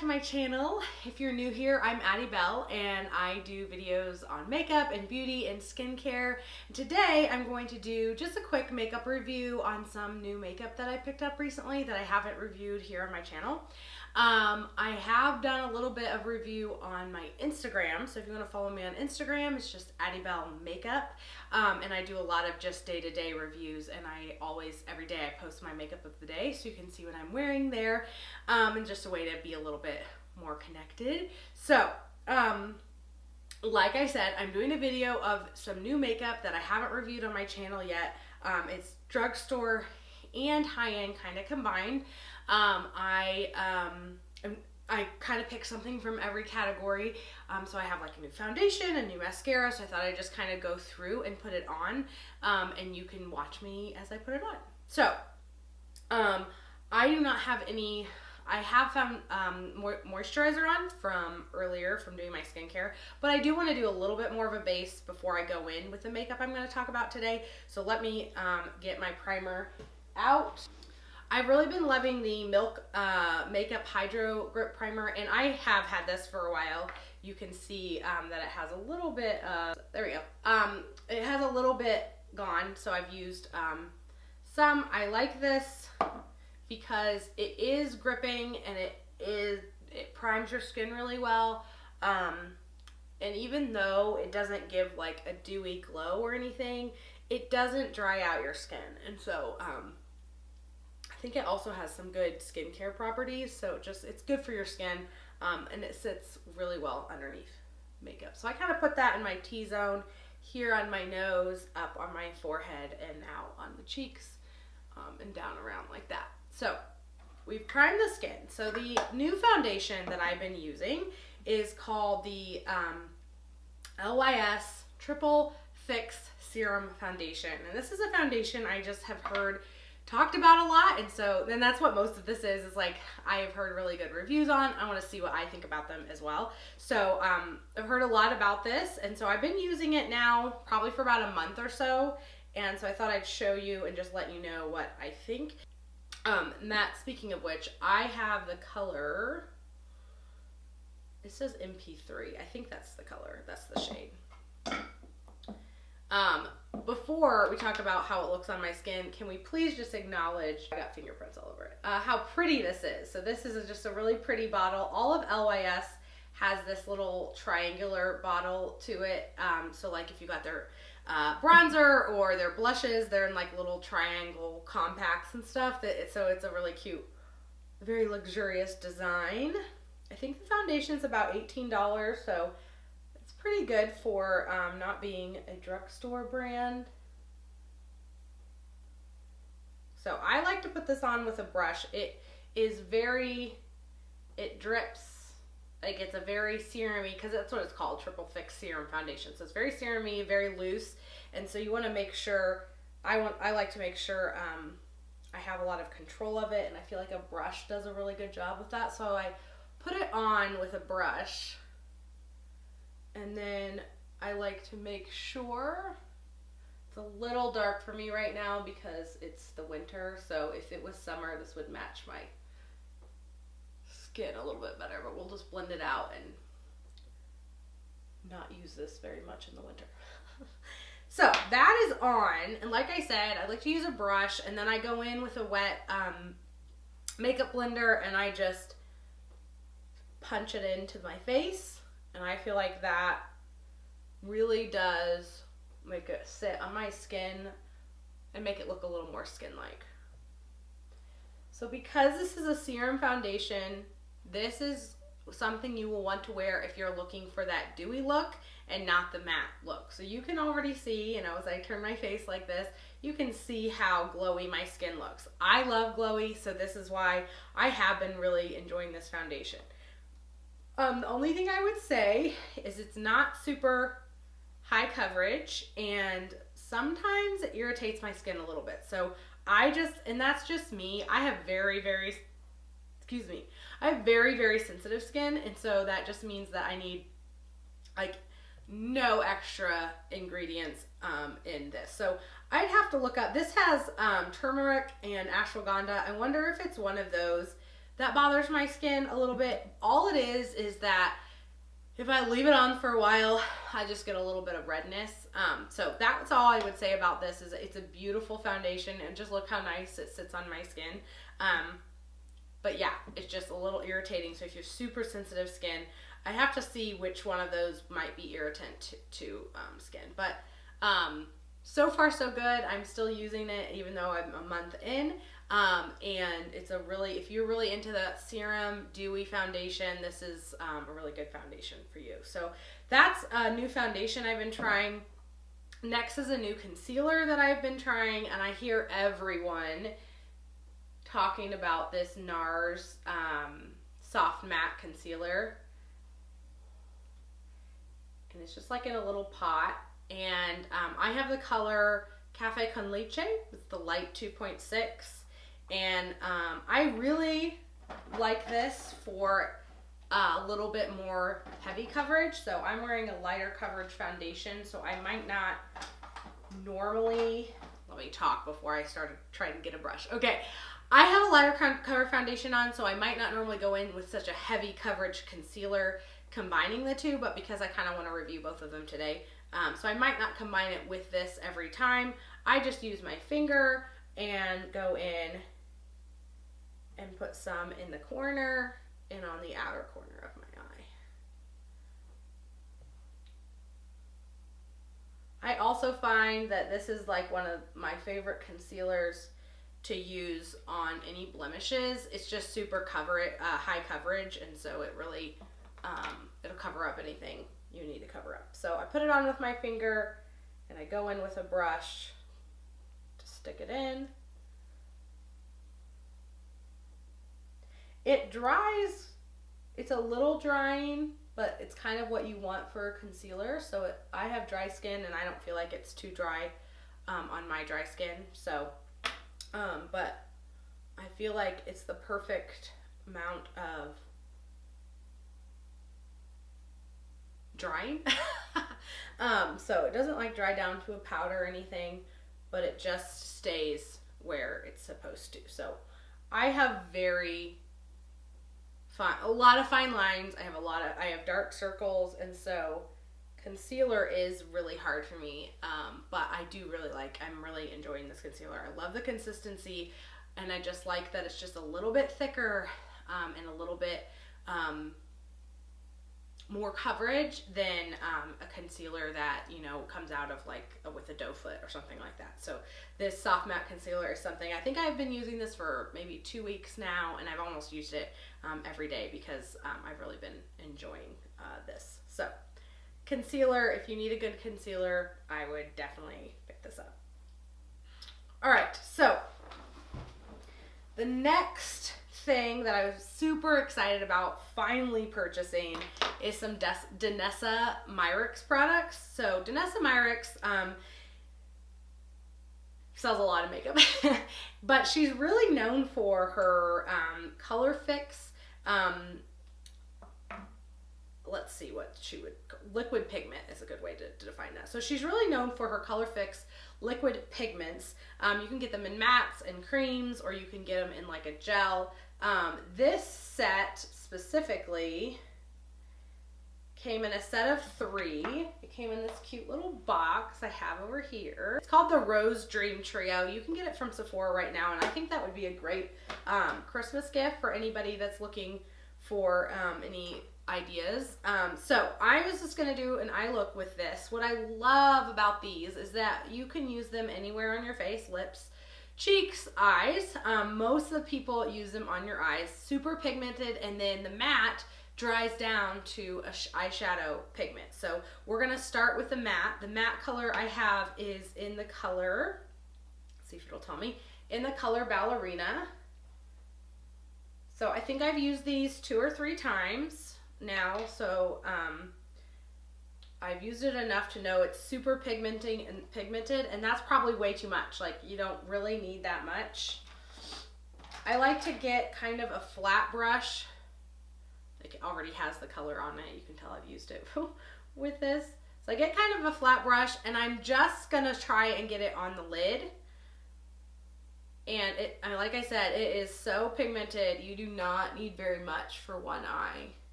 to my channel. If you're new here, I'm Addie Bell and I do videos on makeup and beauty and skincare. Today I'm going to do just a quick makeup review on some new makeup that I picked up recently that I haven't reviewed here on my channel. I have done a little bit of review on my Instagram, so if you want to follow me on Instagram, it's just Addie Bell Makeup, and I do a lot of just day-to-day reviews, and every day I post my makeup of the day, so you can see what I'm wearing there, and just a way to be a little bit more connected. So, like I said, I'm doing a video of some new makeup that I haven't reviewed on my channel yet. It's drugstore and high-end kind of combined. I kind of picked something from every category. So I have like a new foundation, a new mascara, so I thought I'd just kind of go through and put it on, and you can watch me as I put it on. So, I do not have any, I have found moisturizer on from earlier from doing my skincare, but I do want to do a little bit more of a base before I go in with the makeup I'm going to talk about today. So let me get my primer out. I've really been loving the Milk Makeup Hydro Grip Primer, and I have had this for a while. You can see that it has a little bit of, there we go. It has a little bit gone, so I've used some. I like this because it is gripping and it primes your skin really well. And even though it doesn't give like a dewy glow or anything, it doesn't dry out your skin. And so, I think it also has some good skincare properties, so it's good for your skin, and it sits really well underneath makeup. So I kind of put that in my T-zone, here on my nose, up on my forehead, and out on the cheeks, and down around like that. So we've primed the skin. So the new foundation that I've been using is called the LYS Triple Fix Serum Foundation, and this is a foundation I just have heard talked about a lot, and so then that's what most of this is like I have heard really good reviews on. I want to see what I think about them as well. So I've heard a lot about this, and so I've been using it now probably for about a month or so, and so I thought I'd show you and just let you know what I think. And that, speaking of which, I have the color, it says MP3. I think that's the color, that's the shade. Before we talk about how it looks on my skin, can we please just acknowledge, I got fingerprints all over it, how pretty this is. So this is just a really pretty bottle. All of LYS has this little triangular bottle to it. So like if you got their bronzer or their blushes, they're in like little triangle compacts and stuff. So it's a really cute, very luxurious design. I think the foundation is about $18, so pretty good for not being a drugstore brand. So I like to put this on with a brush. It drips, like it's a very serum-y, because that's what it's called, Triple Fix Serum Foundation. So it's very serum-y, very loose, and so you want to make sure, I like to make sure I have a lot of control of it, and I feel like a brush does a really good job with that. So I put it on with a brush. And then I like to make sure, it's a little dark for me right now because it's the winter, so if it was summer, this would match my skin a little bit better, but we'll just blend it out and not use this very much in the winter. So that is on, and like I said, I like to use a brush, and then I go in with a wet makeup blender, and I just punch it into my face. And I feel like that really does make it sit on my skin and make it look a little more skin-like. So because this is a serum foundation, this is something you will want to wear if you're looking for that dewy look and not the matte look. So you can already see, you know, as I turn my face like this, you can see how glowy my skin looks. I love glowy, so this is why I have been really enjoying this foundation. The only thing I would say is it's not super high coverage, and sometimes it irritates my skin a little bit. So and that's just me. I have very, very sensitive skin, and so that just means that I need like no extra ingredients in this. So I'd have to look up, this has turmeric and ashwagandha. I wonder if it's one of those that bothers my skin a little bit. All it is that if I leave it on for a while, I just get a little bit of redness. So that's all I would say about this. Is it's a beautiful foundation, and just look how nice it sits on my skin. But yeah, it's just a little irritating. So if you have super sensitive skin, I have to see which one of those might be irritant to skin. But so far so good. I'm still using it even though I'm a month in. And it's a really, if you're really into that serum dewy foundation, this is a really good foundation for you. So that's a new foundation I've been trying. Next is a new concealer that I've been trying, and I hear everyone talking about this Nars soft matte concealer. And it's just like in a little pot. And I have the color Cafe Con Leche. It's the light 2.6. And I really like this for a little bit more heavy coverage. So I'm wearing a lighter coverage foundation, so I might not normally, let me talk before I started trying to get a brush. Okay, I have a lighter cover foundation on, so I might not normally go in with such a heavy coverage concealer combining the two, but because I kind of want to review both of them today, so I might not combine it with this every time. I just use my finger and go in and put some in the corner and on the outer corner of my eye. I also find that this is like one of my favorite concealers to use on any blemishes. It's just super high coverage, and so it really it'll cover up anything you need to cover up. So I put it on with my finger, and I go in with a brush to stick it in. It dries, it's a little drying, but it's kind of what you want for a concealer. So I have dry skin, and I don't feel like it's too dry on my dry skin. So, but I feel like it's the perfect amount of drying. So it doesn't like dry down to a powder or anything, but it just stays where it's supposed to. So I have a lot of fine lines. I have dark circles, and so concealer is really hard for me. But I'm really enjoying this concealer. I love the consistency, and I just like that it's just a little bit thicker and a little bit more coverage than a concealer that, you know, comes out of like with a doe foot or something like that. So this soft matte concealer is something, I think I've been using this for maybe 2 weeks now, and I've almost used it every day because I've really been enjoying this. So concealer, if you need a good concealer, I would definitely pick this up. All right, so the next thing that I was super excited about finally purchasing is some Danessa Myricks products. So Danessa Myricks sells a lot of makeup, but she's really known for her color fix. Let's see what she would, liquid pigment is a good way to define that. So she's really known for her color fix liquid pigments. You can get them in mattes and creams, or you can get them in like a gel. This set specifically came in a set of 3. It came in this cute little box I have over here. It's called the Rose Dream Trio. You can get it from Sephora right now, and I think that would be a great Christmas gift for anybody that's looking for any ideas. So I was just gonna do an eye look with this. What I love about these is that you can use them anywhere on your face, lips, cheeks, eyes. Most of the people use them on your eyes. Super pigmented, and then the matte dries down to a eyeshadow pigment. So we're gonna start with the matte. The matte color I have is in the color, let's see if it'll tell me, in the color Ballerina. So I think I've used these 2 or 3 times now. So I've used it enough to know it's super pigmented, and that's probably way too much. Like, you don't really need that much. I like to get kind of a flat brush. It already has the color on it. You can tell I've used it with this. So I get kind of a flat brush, and I'm just gonna try and get it on the lid. And I mean, like I said, it is so pigmented. You do not need very much for one eye.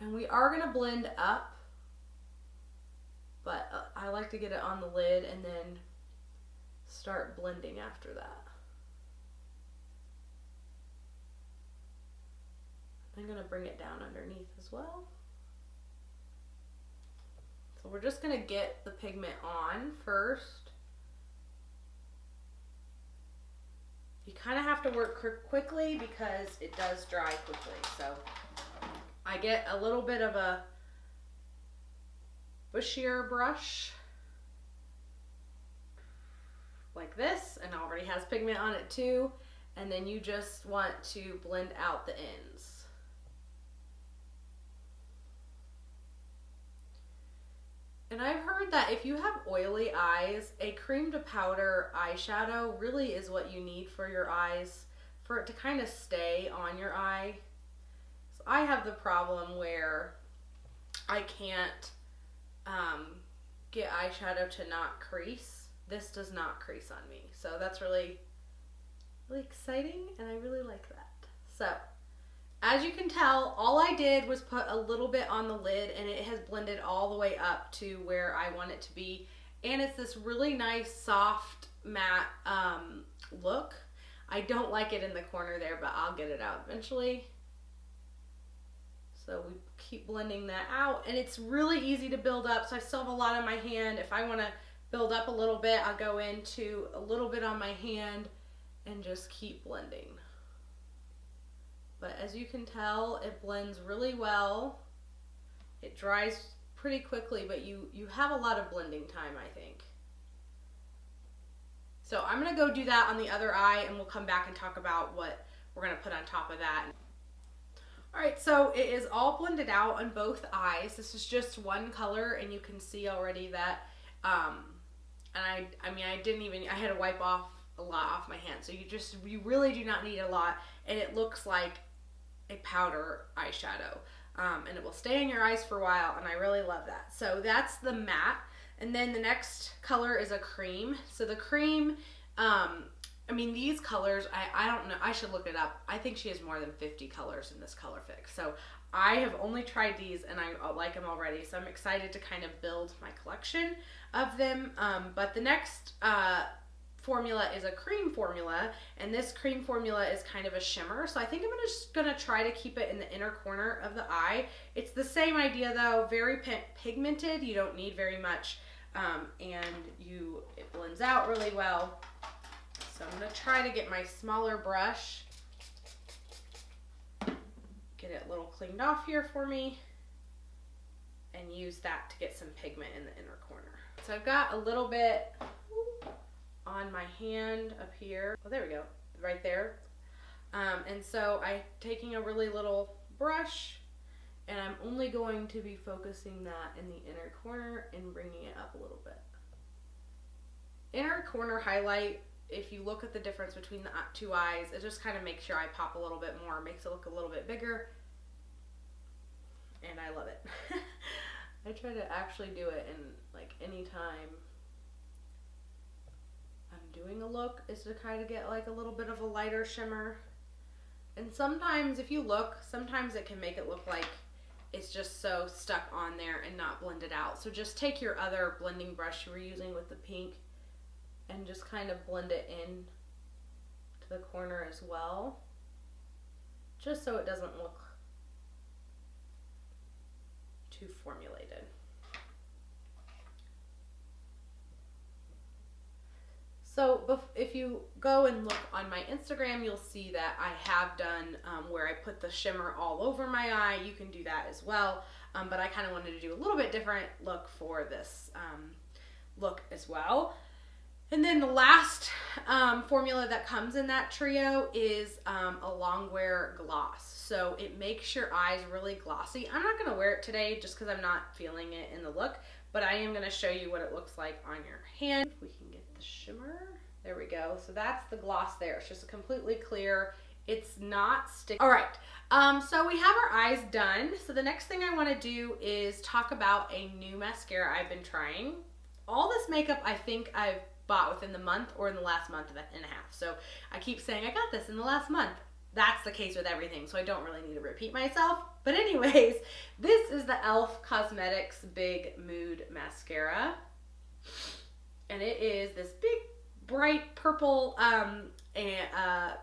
And we are going to blend up, but I like to get it on the lid and then start blending after that. I'm going to bring it down underneath as well. So we're just going to get the pigment on first. You kind of have to work quickly because it does dry quickly. So I get a little bit of a bushier brush like this, and it already has pigment on it too. And then you just want to blend out the ends. And I've heard that if you have oily eyes, a cream to powder eyeshadow really is what you need for your eyes, for it to kind of stay on your eye. So I have the problem where I can't get eyeshadow to not crease. This does not crease on me. So that's really, really exciting, and I really like that. So as you can tell, all I did was put a little bit on the lid, and it has blended all the way up to where I want it to be. And it's this really nice, soft, matte look. I don't like it in the corner there, but I'll get it out eventually. So we keep blending that out, and it's really easy to build up. So I still have a lot on my hand. If I want to build up a little bit, I'll go into a little bit on my hand and just keep blending. But as you can tell, it blends really well. It dries pretty quickly, but you have a lot of blending time, I think. So I'm going to go do that on the other eye, and we'll come back and talk about what we're going to put on top of that. Alright, so it is all blended out on both eyes. This is just one color, and you can see already that, and I had to wipe off a lot off my hand. So you really do not need a lot, and it looks like a powder eyeshadow, and it will stay in your eyes for a while, and I really love that. So that's the matte, and then the next color is a cream. So the cream, these colors, I don't know, I should look it up. I think she has more than 50 colors in this color fix. So I have only tried these, and I like them already, so I'm excited to kind of build my collection of them. But the next formula is a cream formula, and this cream formula is kind of a shimmer, so I think I'm just gonna try to keep it in the inner corner of the eye. It's the same idea though, very pigmented. You don't need very much, and it blends out really well. So I'm gonna try to get my smaller brush, get it a little cleaned off here for me, and use that to get some pigment in the inner corner. So I've got a little bit on my hand up here. Oh, there we go, right there. And so I'm taking a really little brush, and I'm only going to be focusing that in the inner corner and bringing it up a little bit. Inner corner highlight, if you look at the difference between the two eyes, it just kind of makes your eye pop a little bit more, makes it look a little bit bigger, and I love it. I try to actually do it in like any time I'm doing a look, is to kind of get like a little bit of a lighter shimmer. And sometimes if you look, sometimes it can make it look like it's just so stuck on there and not blended out. So just take your other blending brush you were using with the pink and just kind of blend it in to the corner as well, just so it doesn't look too formulated. So if you go and look on my Instagram, you'll see that I have done where I put the shimmer all over my eye. You can do that as well, but I kind of wanted to do a little bit different look for this look as well. And then the last formula that comes in that trio is a long wear gloss. So it makes your eyes really glossy. I'm not going to wear it today just because I'm not feeling it in the look, but I am going to show you what it looks like on your hand. If we can get the shimmer. There we go. So that's the gloss there. It's just completely clear. It's not sticky. All right. So we have our eyes done. So the next thing I want to do is talk about a new mascara I've been trying. All this makeup I think I've bought within the month or in the last month and a half. So I keep saying I got this in the last month. That's the case with everything, so I don't really need to repeat myself. But anyways, this is the e.l.f. Cosmetics Big Mood Mascara. And it is this big, bright purple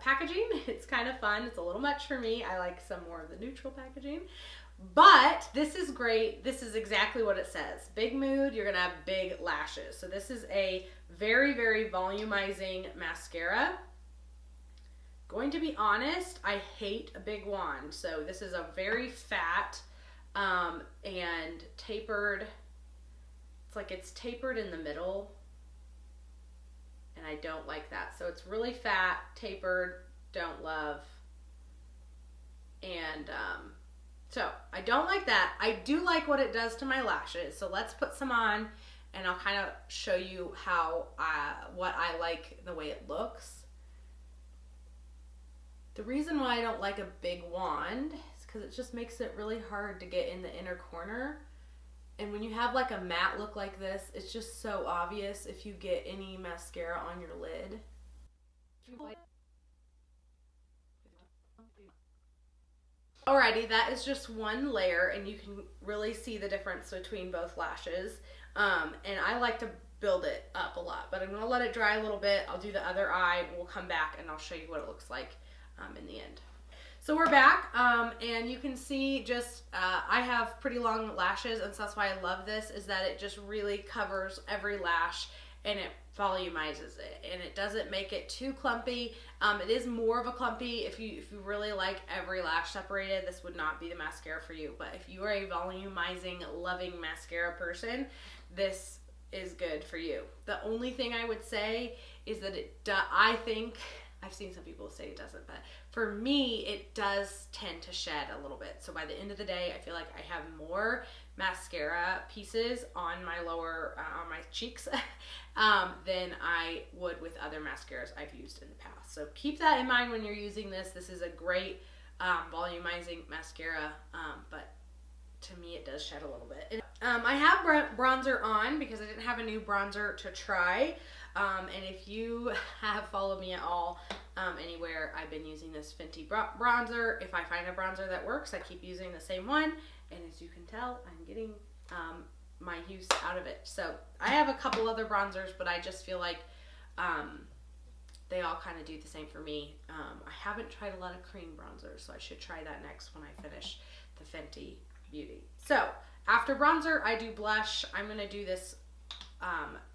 packaging. It's kind of fun. It's a little much for me. I like some more of the neutral packaging. But this is great. This is exactly what it says. Big mood, you're going to have big lashes. So this is a very, very volumizing mascara. Going to be honest, I hate a big wand. So this is a very fat and tapered. It's like it's tapered in the middle. And I don't like that. So it's really fat, tapered, don't love. And so I don't like that. I do like what it does to my lashes. So let's put some on and I'll kind of show you how what I like the way it looks. The reason why I don't like a big wand is because it just makes it really hard to get in the inner corner. And when you have like a matte look like this, it's just so obvious if you get any mascara on your lid. Alrighty, that is just one layer and you can really see the difference between both lashes. And I like to build it up a lot, but I'm going to let it dry a little bit. I'll do the other eye. We'll come back and I'll show you what it looks like in the end. So we're back, and you can see just, I have pretty long lashes, and so that's why I love this, is that it just really covers every lash, and it volumizes it, and it doesn't make it too clumpy. It is more of a clumpy, if you really like every lash separated, this would not be the mascara for you, but if you are a volumizing, loving mascara person, this is good for you. The only thing I would say is that I think, I've seen some people say it doesn't, but for me, it does tend to shed a little bit. So by the end of the day, I feel like I have more mascara pieces on my lower, on my cheeks than I would with other mascaras I've used in the past. So keep that in mind when you're using this. This is a great volumizing mascara, but to me, it does shed a little bit. I have bronzer on because I didn't have a new bronzer to try. And if you have followed me at all anywhere, I've been using this Fenty bronzer. If I find a bronzer that works, I keep using the same one. And as you can tell, I'm getting my use out of it. So I have a couple other bronzers, but I just feel like they all kind of do the same for me. I haven't tried a lot of cream bronzers, so I should try that next when I finish the Fenty Beauty. So after bronzer, I do blush. I'm going to do this.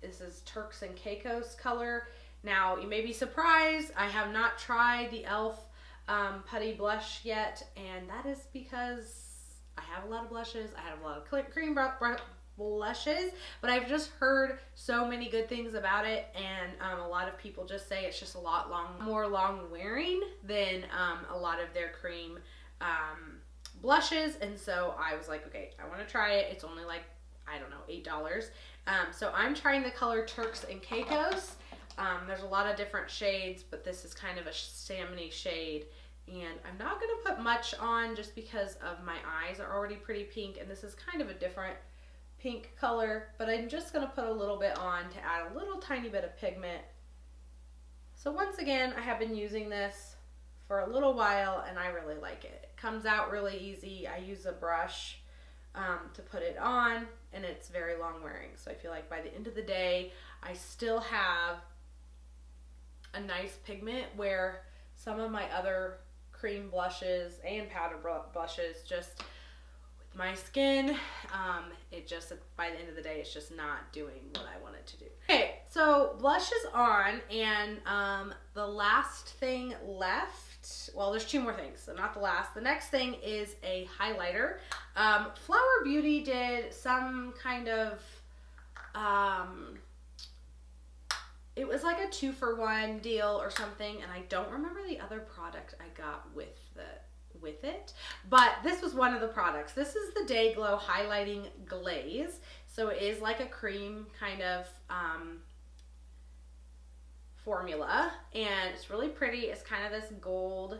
This is Turks and Caicos color. Now, you may be surprised, I have not tried the e.l.f. Putty Blush yet, and that is because I have a lot of blushes. I have a lot of cream blushes, but I've just heard so many good things about it, and a lot of people just say it's just a lot more long wearing than a lot of their cream blushes, and so I was like, okay, I want to try it. It's only like, I don't know, $8. So I'm trying the color Turks and Caicos. There's a lot of different shades, but this is kind of a salmony shade. And I'm not going to put much on just because of my eyes are already pretty pink. And this is kind of a different pink color. But I'm just going to put a little bit on to add a little tiny bit of pigment. So once again, I have been using this for a little while and I really like it. It comes out really easy. I use a brush to put it on, and it's very long wearing. So I feel like by the end of the day, I still have a nice pigment, where some of my other cream blushes and powder blushes, just with my skin, it just, by the end of the day, it's just not doing what I want it to do. Okay, so blush is on, and the last thing left, well, there's two more things, so not the last. The next thing is a highlighter. Flower Beauty did some kind of, it was like a 2-for-1 deal or something, and I don't remember the other product I got with it, but this was one of the products. This is the Day Glow Highlighting Glaze. So it is like a cream kind of formula, and it's really pretty. It's kind of this gold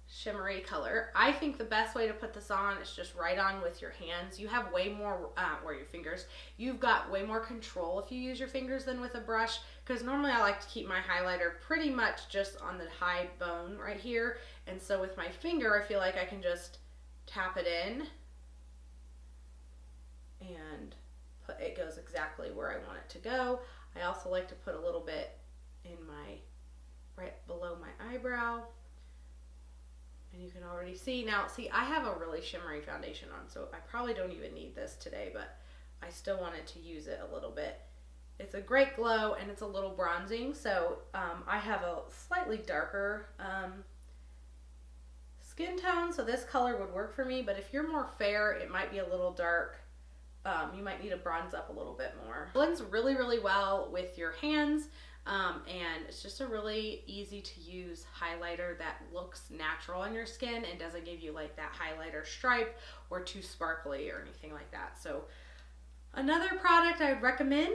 shimmery color. I think the best way to put this on is just right on with your hands. You have way more, or your fingers, you've got way more control if you use your fingers than with a brush, because normally I like to keep my highlighter pretty much just on the high bone right here, and so with my finger I feel like I can just tap it in and it goes exactly where I want it to go. I also like to put a little bit in right below my eyebrow. And you can already see, now see, I have a really shimmery foundation on, so I probably don't even need this today, but I still wanted to use it a little bit. It's a great glow and it's a little bronzing, so I have a slightly darker skin tone, so this color would work for me, but if you're more fair, it might be a little dark. You might need to bronze up a little bit more. It blends really, really well with your hands. And it's just a really easy to use highlighter that looks natural on your skin and doesn't give you like that highlighter stripe or too sparkly or anything like that. So another product I would recommend.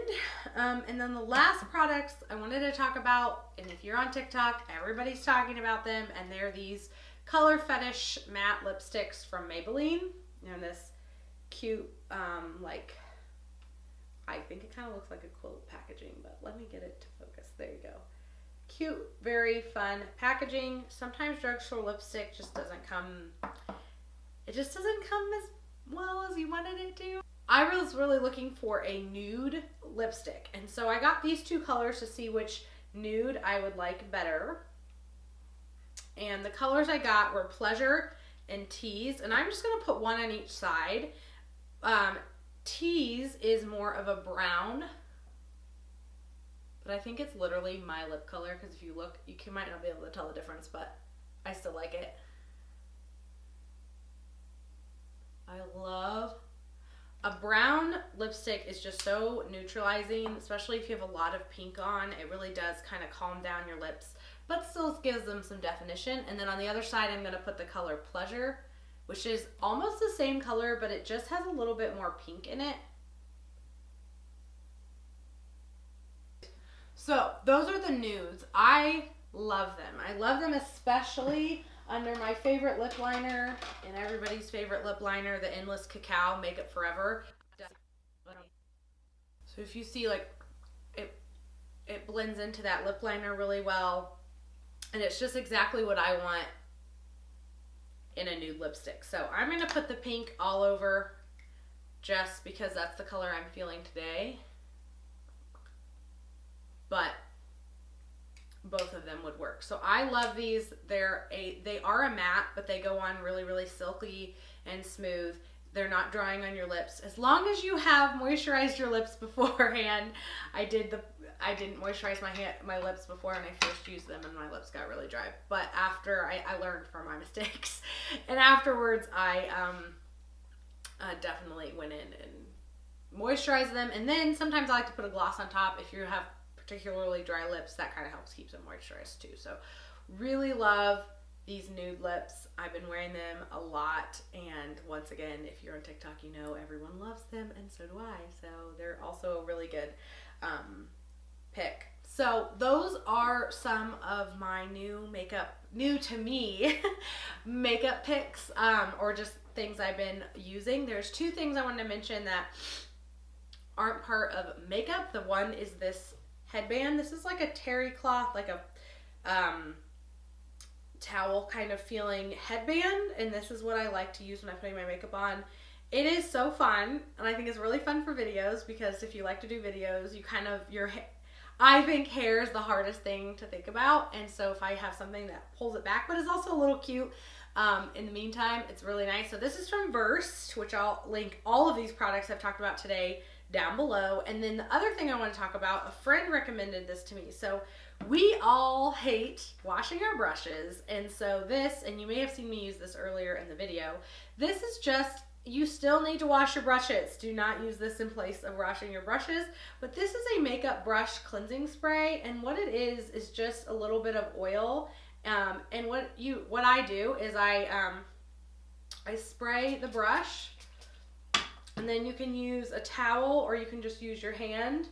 And then the last products I wanted to talk about, and if you're on TikTok, everybody's talking about them, and they're these Color Fetish matte lipsticks from Maybelline. You know, this cute, like, I think it kind of looks like a quilt packaging, but let me get it to focus. There you go. Cute, very fun packaging. Sometimes drugstore lipstick just doesn't come, it just doesn't come as well as you wanted it to. I was really looking for a nude lipstick, and so I got these two colors to see which nude I would like better. And the colors I got were Pleasure and Tease, and I'm just going to put one on each side. Tease is more of a brown, but I think it's literally my lip color, because if you look, might not be able to tell the difference, but I still like it. I love a brown lipstick. Is just so neutralizing, especially if you have a lot of pink on. It really does kind of calm down your lips, but still gives them some definition. And then on the other side, I'm going to put the color Pleasure, which is almost the same color, but it just has a little bit more pink in it. So those are the nudes. I love them. I love them especially under my favorite lip liner and everybody's favorite lip liner, the Endless Cacao Makeup Forever. So if you see, like, it blends into that lip liner really well, and it's just exactly what I want in a nude lipstick. So I'm going to put the pink all over just because that's the color I'm feeling today. But both of them would work. So I love these. They are a matte, but they go on really, really silky and smooth. They're not drying on your lips. As long as you have moisturized your lips beforehand. I didn't moisturize my lips before when I first used them, and my lips got really dry. But after, I learned from my mistakes. And afterwards, I definitely went in and moisturized them. And then sometimes I like to put a gloss on top. If you have particularly dry lips, that kind of helps keep them moisturized too. So really love these nude lips. I've been wearing them a lot, and once again, if you're on TikTok, you know everyone loves them, and so do I. So they're also a really good pick. So those are some of my new to me makeup picks, or just things I've been using. There's two things I wanted to mention that aren't part of makeup. The one is this headband. This is like a terry cloth, like a towel kind of feeling headband, and this is what I like to use when I'm putting my makeup on. It is so fun, and I think it's really fun for videos, because if you like to do videos, you kind of, I think hair is the hardest thing to think about, and so if I have something that pulls it back, but is also a little cute in the meantime, it's really nice. So this is from Versed, which I'll link all of these products I've talked about today down below. And then the other thing I want to talk about, a friend recommended this to me. So we all hate washing our brushes, and so this, and you may have seen me use this earlier in the video, this is just, you still need to wash your brushes. Do not use this in place of washing your brushes, but this is a makeup brush cleansing spray, and what it is just a little bit of oil, and what I do is I spray the brush, and then you can use a towel or you can just use your hand,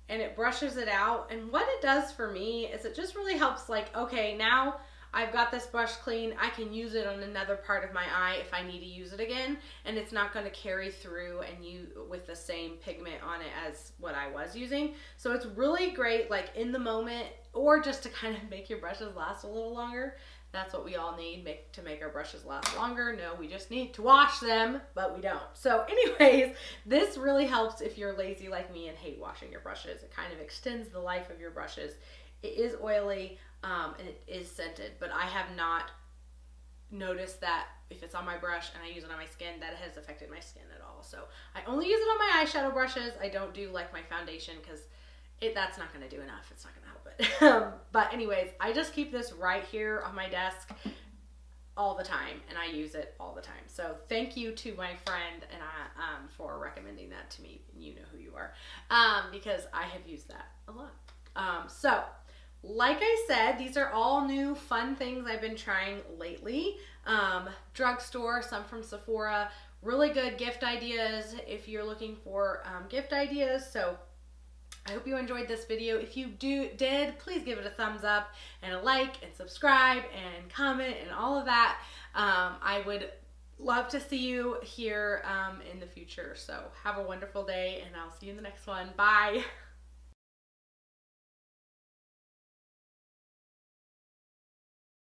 and it brushes it out. And what it does for me is it just really helps, like, okay, now I've got this brush clean. I can use it on another part of my eye if I need to use it again, and it's not going to carry through and you with the same pigment on it as what I was using. So it's really great, like in the moment, or just to kind of make your brushes last a little longer. That's what we all need to make our brushes last longer. No, we just need to wash them, but we don't. So anyways, this really helps if you're lazy like me and hate washing your brushes. It kind of extends the life of your brushes. It is oily and it is scented, but I have not noticed that if it's on my brush and I use it on my skin, that it has affected my skin at all. So I only use it on my eyeshadow brushes. I don't do like my foundation because that's not going to do enough. It's not going to help it. But anyways, I just keep this right here on my desk all the time, and I use it all the time. So thank you to my friend and for recommending that to me. You know who you are, because I have used that a lot. So like I said, these are all new fun things I've been trying lately. Drugstore, some from Sephora, really good gift ideas if you're looking for gift ideas. So I hope you enjoyed this video. If you did, please give it a thumbs up and a like and subscribe and comment and all of that. I would love to see you here in the future. So have a wonderful day, and I'll see you in the next one. Bye.